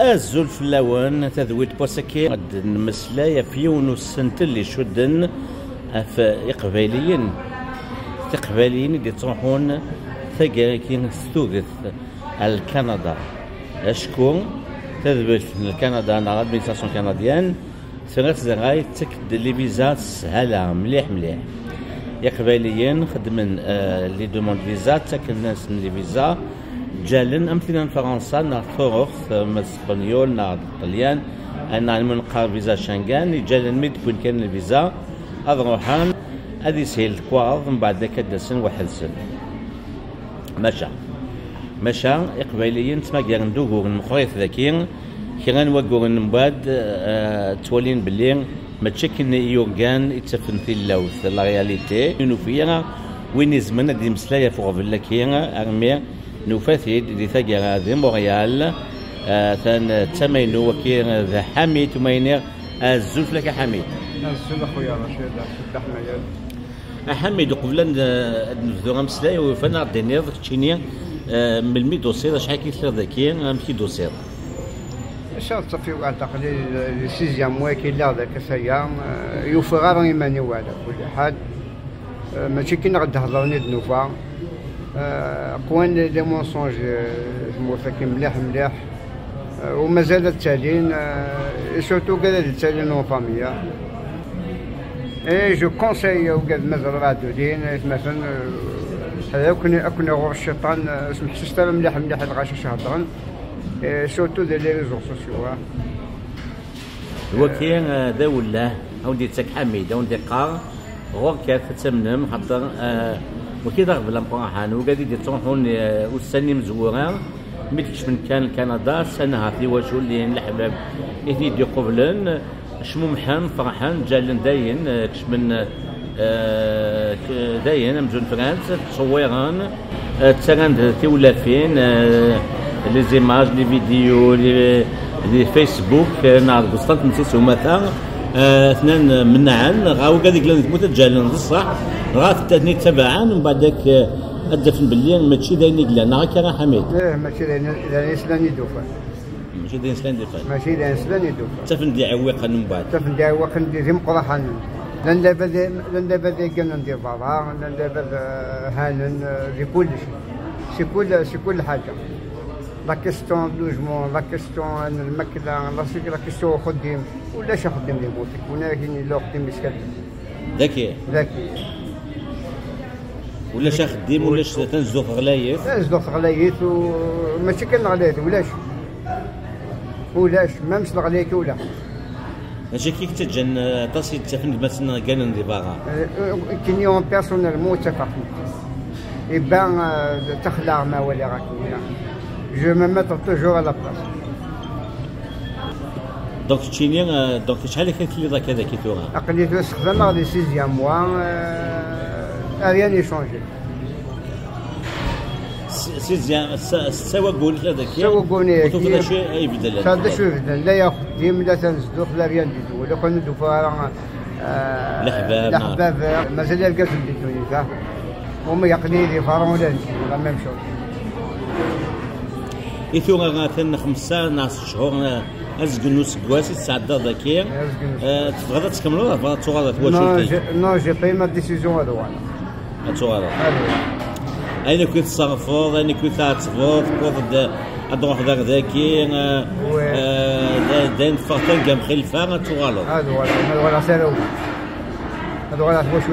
الزول فلاون تذويت بوسكي قد نمسلايا في يونس اللي شدن في إقباليين اللي تروحون ثقاكين ستوغث الكندا أشكون تذبت الكندا أنا أدمنستراسيون كنديان ثلاث زغاي تكد لي فيزا سهلة مليح إقباليين خدمن لي دوموند فيزا تاك الناس من لي فيزا جالن أمثلة فرنسا نا ثورث اسبانيول نا طليان أنا من قار فيزا شنغان جالن ميد كون كان الفيزا أضروحان هذه سهل كواض من بعد ذاك دسن واحد سن مشى إقباليين تما كان دوغور المخريط ذاكين كان وقور من بعد تولين باللي ما تشكن يورغان يتسفن في اللوث لا رياليتي نوفيا وين زمن دي مسلايا فوق فلاكين أرمي نوفاثيد دي ثاقي هذه مونريال ثان تمينو وكين ذا حميد ومينير الزلف لك حميد الزلف خويا رشيد عبد حميد قبل ان نبداو مسلايا وفانا دينير تشيني من المي دوسير شحال كيثير ذاكي مكي دوسير شرط في واحد تقليل سيزيام موا كي لا ذاك سيام يوفي غير يماني والو كل حال ماشي كي نغد هضرني دنوفا قوان لي مونسونج موثقين مليح ومازال التالين سورتو كاع التالين اون فاميا اي جو كونساي وكاع مازال رادولين مثلا هذا كون غور الشيطان اسم حسست مليح الغاشي هضرن سورتو لي ريزو سوسيو هو كاين ذا ولا اودي تاك حميد اودي قار غور كاف تسمنم حضر وكي ضرب لامبراحان وقاعد يتروحون والسني مزورين ميتكش من كان كندا سنه في وجه اللي الحباب يثني دي قبلن شمومحان فرحان جالن داين كش من داين مزون فرنسا تصويران تسرند تولافين لي زيماج لي فيديو لي فيسبوك نعرف بسطات نسيسو مثلا اثنان منعن غاو قاعد يقلن تموت جالن بصح غاف تاني تبعا ومن بعدك الدفن بالليل ماشي داين يقلن هكا حميد ماشي داين سلاني دوفا ماشي داين سلاني دوفا ماشي داين سلاني دوفا تفن دي عويقا من بعد تفن دي عويقا دي مقرحان لان دابا كان ندير بابا لان دابا هانن في كل شيء سي كل حاجه لا كيستيون لوجمون لا كيستيون الماكله لا كيستيون خديم ولاش خدم لي بوتيك ولكن لو خدم مسكين ذكي ولاش خديم ولاش تنزدو في غلايث وماشي كان غلايث ولاش ما مش الغلايث ولا ماشي كي تجن تصي تفند مثلا كان ندي باغا كينيون بيرسونيلمون اتفقنا يبان تخلع ما ولا راك جو me mettre toujours à la place. دونك تشيني دونك شحال كانت لي ذاك هذا كي تورا؟ قليت استخدام غادي 6 موا ريان يشونجي. 6 سوا قول هذاك سوا قولني وتوفى هذا شيء يبدل هذا شو يبدل لا ياخذ ديم لا تنزدو لا ريان ديتو ولا كنا ندو فارا الأحباب مازال يلقى في تونس هما يقليلي فارون ولا لا ميم شوز. إثيوغا غاتن 5 شهور أزقنو سكواسي تسعدى ذاكي تبغى تكملوا تبغى تغادر واش نو جي بي ما ديسيزيون هذا وانا تغادر أين كنت تصرفوا أين كنت تعتبر تقول أدروح ذاكي داين فرتن قام خلفا تغادر هذا ولا سيرو هذا ولا واش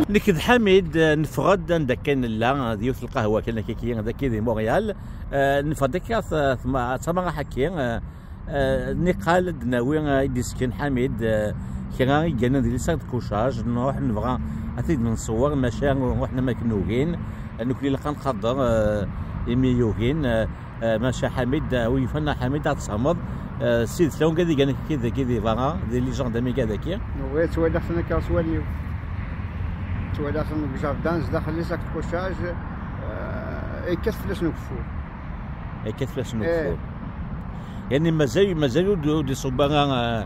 نكد حميد نفرد عندك كان لا ديوث القهوه كان كي ذاك دي مونريال نفرد كاث ثما حكي نقال دناوي ديسكن حميد كي جانا ديال ساعه كوشاج نروح نبغى اكيد نصور مشاعر روحنا ما كنوغين نكلي لقى نخضر يميوغين ماشا حميد ويفنا حميد تصمد سيد سلون كذا كان كذا فاغا دي لي جاندامي كذا كي وي توالي خصنا كاسواليو توالي خصنا جاردان داخل لي ساك كوشاج يكث فلاش نوقفو يعني مازال دي صباغا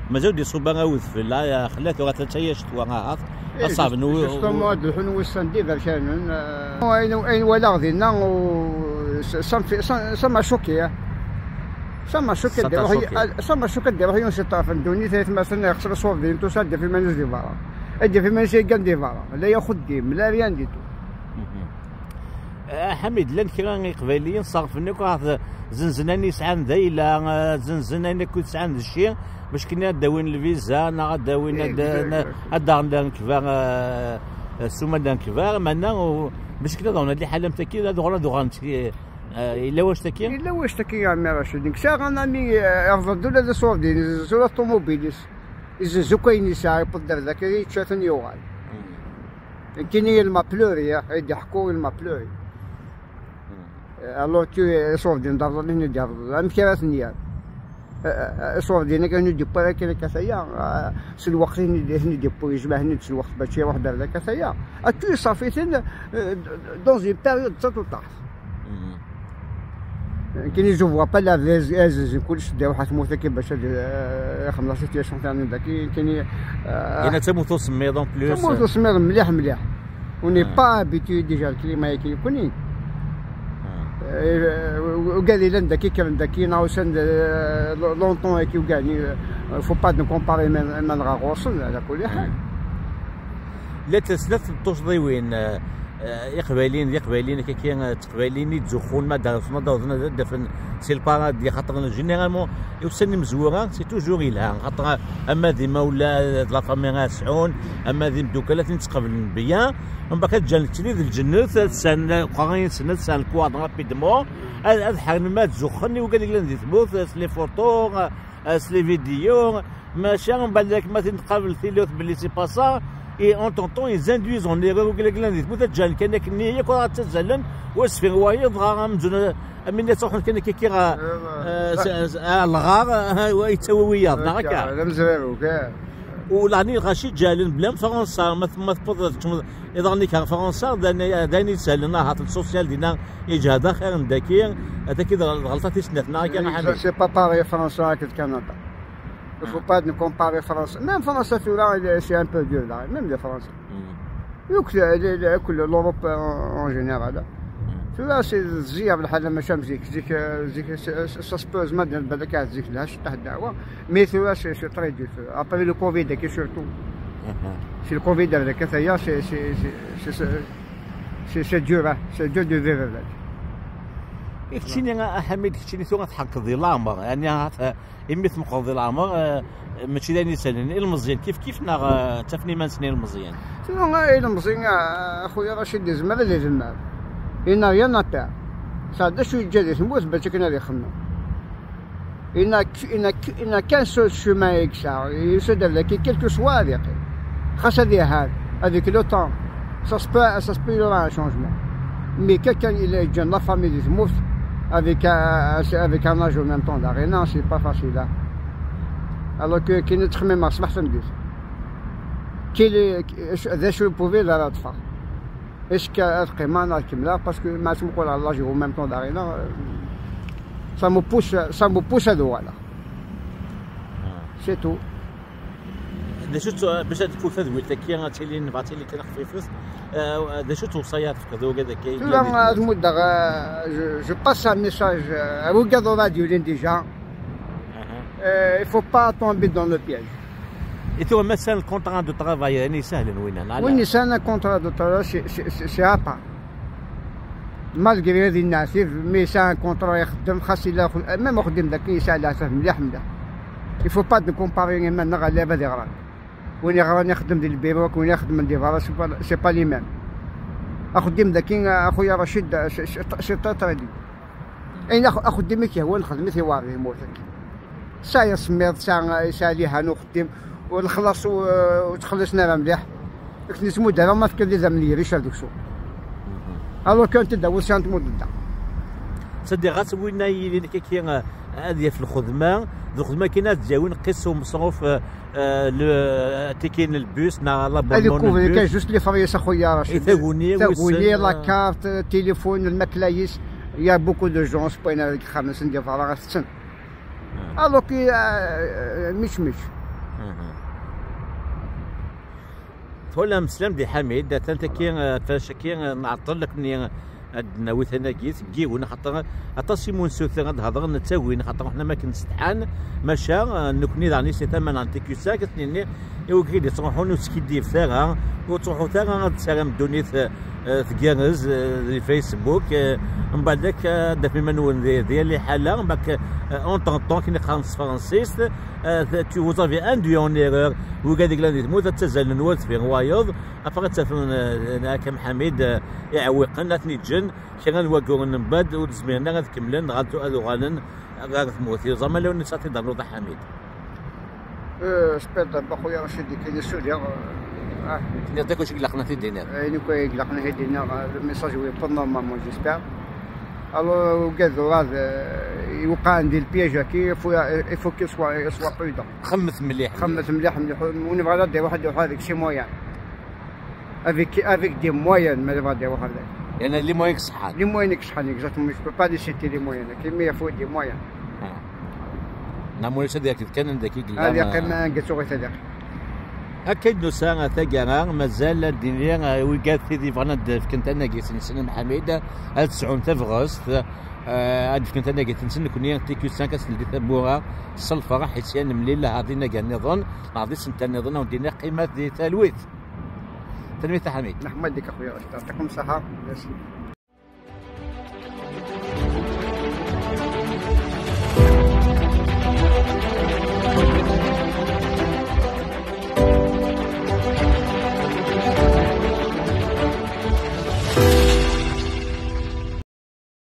مازال دي صباغا وذفل لا خلات غاتتايش توغا اصعب نو استمود الحنو السندي برشان اين ولا غدينا سما شوكي سما شو كدير يون سي طرف الدوني ثلاث مثلا يخسر صوف دين تو ساد في منز دي فارا ادي في منز كان دي فارا لا ياخذ ديم لا ريان دي تو. حميد لان كرا قباليين صرف انك زنزناني سعان ذيلا زنزناني كنت سعان الشيء باش كنا داوين الفيزا نا داوين هذا كفار سوما دان كفار معنا باش كنا دون هذه الحاله متاكده دوغ الا واش تاكي الا واش تاكي يا عمي رشيد كسا انا مي يرفضوا لا صوف دين زولا طوموبيليس يززو كاين يساعي بالدار ذاك يتشافن يوغال كاين الما بلوري يضحكوا الما بلوري الو تي صوف دين دار لي دار ام كيرات نيا صوف دين كانوا ديبا كاين كاسيا سي الوقت اللي ديبو يجمع هني سي الوقت باش يروح دار ذاك كاسيا اتي صافي سن دون اون بيريود تاعو طاح كاين جو فوا با لا فيز كلشي داو واحد موثقين باش يخدم لا سيتياسيون تاعنا داك كاين تموتو سميض اون بلوس تموتو سميض مليح وني با ابيتي ديجا الكليما يكوني وقال لي لان داكي كان داكي ناوسن لونطون هيك وكاني فو با نو كومباري من غاغوصل على كل حال. لا تسلف التصديوين يقبالين كي تقبالين يتزخون ما دارنا دفن سي الباراد ديال خاطر جينيرالمون يوصلني مزوره سي توجور يلها خاطر اما ديما ولا لا فامي سعون اما ذي مدوكلات نتقبل بيا من بعد كتجي تليد الجنة 3 سنين قرين سنه الكواد رابيدمون هذا حال ما تزخني وقال لي ندير تموت لي فوتو لي فيديو ماشي من بعد ما تنقابل ثيلوث باللي سي با سا. Et en tentant, ils induisent en erreur peut-être جان كان كنيه كره تزلم واسفين وايض غام من تصح كان كيرا الغار ويتسويات هكا لا مزرو كاع ولاني غاشي جالن بلان فرنسا ما تفضل اذا نيك فرنسا داني سالنا هات السوسيال دينا يجهد خير نداكي هذاك الغلطه تيسنتنا كان حامل سي با باري فرنسا كندا. Il ne faut pas nous comparer France. Même France, c'est un peu dur là, même la France. L'Europe en général. Là, c'est زيها بالحال ما شامزيك زيك ça se pose ما بالك زيك لهاش تحت دعوه مي سي تري دير ابري لو كوفيد كي سورتو سي الكوفيد هذاك ثايا سي دور دو فيفر. كتشيني حميد كتشيني ثم تحقق ذي الامر يعني يمثل مقضي الامر ماشي داني سالني المزيان كيف تفني من سنين المزيان المزيان اخويا رشيد زعما اللي زعما إنا ريان تاع صاد شو يجي تموت باش كنا اللي خدمنا إنا كان سو شومان يكسا يسدر لك كيلكو سوا هذيك خاص هذيك لو طون سا سبو يورا ان شونجمون مي كان il jeune la famille des moufs avec un âge en même temps d'arrêt non c'est pas facile là alors que كي نتخمم ما صبحت ندير كي ذا شو بوفي لا تفا اش القيمه كامله باسكو ما تنقول على لاج en même temps d'arrêt non ça me pousse à droite là c'est tout. شفت باش تكون تدويرتك كي غاتيلي نبعثي لك خفيفس شفت توصيات في كذا وكذا كاين لا المده جو باس ان ميساج ريغاردو راديو لين ديجا il faut pas tomber dans le piège. Et toi مثلا الكونترا دو طرافاي يعني سهل وين سهل كونترا دو طرافاي سي ابا مالغري هذه الناس مي سان كونترا يخدم خاص يلا ميم خدم داك يسال على مليح مليح il faut pas de comparer maintenant على هذا غران وين غران يخدم ديال البيروك وين يخدم ديال فارا سي با لي ميم اخدم داكين اخويا رشيد سي تريدي اين اخدمك هو نخدم ثواري موتك سايا سمير ساليها نخدم ونخلص وتخلصنا مليح كنت نسمو دابا ما فكر لي زعما لي ريشال دوك شو الو كنت داوي سانت مده صدي غاتسوينا لي كي هذه في الخدمه كاينه تجاوي نقيسو مصروف تيكين البوس نا لابونمون البوس كاين جوست لي فريس اخويا رشيد ثاغوني لا كارت التليفون المكلايس يا بوكو دو جون سبوينا هذيك 5 ديال فراغ في السن الو كي مش ولا مسلم دي حميد انت كي نعطل لك مني عندنا وثناقي تجيونا خاطر اطاسيمون سوثي غنهضر نتاوين خاطر حنا ما كنستحان ماشا نكوني داني سي ثمن عن تيكو ساك تنيني يوكي اللي تروحون وسكيدي ثاغا وتروحوا ثاغا تسالم دونيت تجهز الفيسبوك من بعد ذاك دافي منون ديال حاله من بعد اون طون كي نخلص فرانسيس تو فوزافي اندوي اون ايرور وكاديك لا تموت تزال نوالت في روايض افغا تفن كم حميد يعوقنا تنجن كي غنواقو من بعد وزميرنا غنكملن غادو غالن غاد تموت زعما لو نساتي دارو حميد سبيت بخويا رشيدي كاين السوريا نعطيك واش قلقنا في الدينار كوي قلقنا في الدينار الميساج وي بور نورمالمون جيسبير الو قالوا هذا يوقع عندي البياج هكي يفو كي سوا برودون خمس مليح ونبغى ندير واحد هذيك شي مويان افيك دي مويان ما نبغى ندير واحد يعني لي موينك صحان لي موينك صحان اكزاكتومون جو با دي سيتي لي مويان كيما يفو دي مويان نعمل هذاك كان ذاك قلنا هذه قيمه قلتو غير هذاك أكيد نساء ثقة مازال الدنيا وقالت في فانا كنت أنا قلت نسن محمد 9 فغسطس كنت أنا قلت نسن كوني تيكو 5 اللي ثبوها الصلفة حيت يعني مليل هذينا كاع نظن نعطي سنت نظن ودينا قيمة دي تلويث حميد نحمد لك أخويا يعطيكم الصحة.